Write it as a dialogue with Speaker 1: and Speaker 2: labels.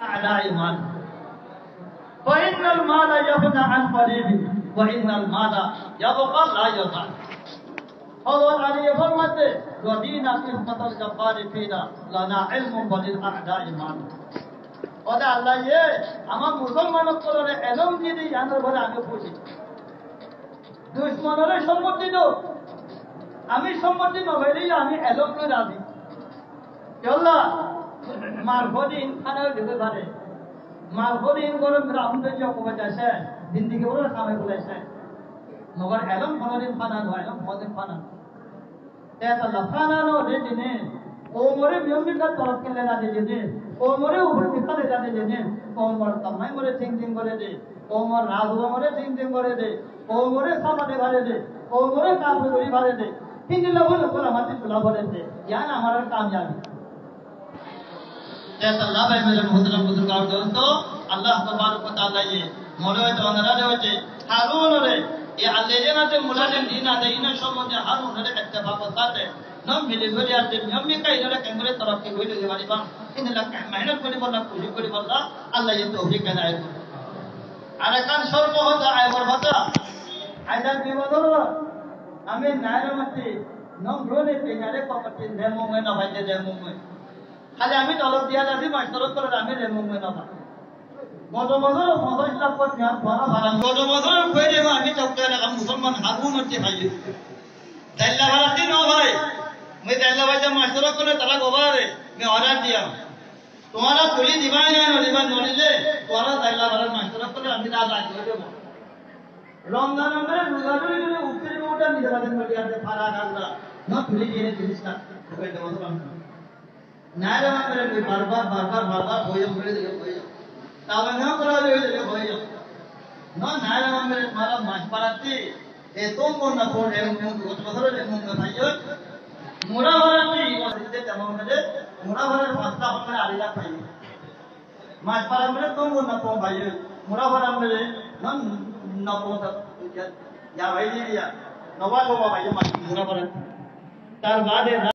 Speaker 1: أعداء المال فإن المال يفنى عن قريب وإن المال يبقى لا يزال حضر عليه فرمته ودين قسمة الجبار فينا لنا علم وللأعداء المال ওটা আল্লাহ আমার মুসলমানের তরফে এলম দিয়ে দিই জানার বলে আমি খুশি দুশ্মনের সম্মতি তো আমি সম্মতি নভাইলেই আমি এলম করে রাজি চল্লা মারফদিন খানাও দিতে পারে মারফদিন গরম রাহুল অপবাদ আছে জিন্দিগি বলে সামনে বলেছে মগর এলম কোনদিন ফানা নয় এলম কোনদিন ফানা এটা লাফানা নো রে দিনে ওমরে মিয়মিকা তরফ কেলে না দিনে ওমরে উপর মিখালে জানে দিনে ওমর তামাই মরে সিং সিং করে দে ওমর রাজুয়া মরে সিং সিং করে দে ওমরে সামানে ভালে দে ওমরে কাপড় গরি ভালে দে তিন লবণ করে আমাদের তুলা ভরে দে ইয়ান আমার কাময়াবি এটা লাভে মেরে মুহতরম বুজুর্গান দোস্তো আল্লাহ তাবারক ওয়া তাআলা ये মরে তো অনারা হচ্ছে হারুন রে এই আল্লাহজনাতে মুলাজম দিন আছে ইনা সম্বন্ধে হারুন রে ইত্তেফাক করতে নম মিলে ধরে আছে নিয়মে কাই ধরে কেমরে তরফ কি হইলো যে বাড়ি বাম ইনলা মেহনত করে বলা কুলি করে বলা আল্লাহ এই তৌফিক এনায়েত আর কান সর্ব হতা আইবর হতা আইদার বিবদর আমি নায়রমতি নম রোলে পেনারে কমতি নেমুমে না ভাইতে নেমুমে খালি আমি তলব দিয়া যাচ্ছি মাস্টারত করে আমি নেমুমে না ভাই গত বছর মদর ইসলাম করতে আর বড় ভাড়া গত বছর কই দেব আমি চক্কে রাখলাম মুসলমান হারুন হচ্ছে ভাই দাইলা ভাড়া দিন ও ভাই मैं दाइला भाई जब मास्टर को ने तला गोबारे मैं ऑर्डर दिया तुम्हारा पुलिस दिवाई ना दिवाई नोली ले तुम्हारा दाइला भाई मास्टर को ने अमिता लाज हो गया रमजान में रोजारी ने ऊपर में उठा निकला दिन में यार फारा डालना ना पुलिस ये पुलिस का कोई तो मतलब नायरा में बार बार होय होय ताव ना करा ले होय ना नायरा में मारा मास पाराती ए तुम को ना फोन है मुझे बसरो ले मुझे भाइयो মুরাভারাতে ইমানতে তেমন হলে মুরাভারার পাঁচটা আপনার আলিলা পাই মাছ পারা মানে তো না পো ভাই মুরাভারা মানে নন না পো ইয়া ভাই দিয়া নবা বাবা ভাই মাছ মুরাভারা তার বাদে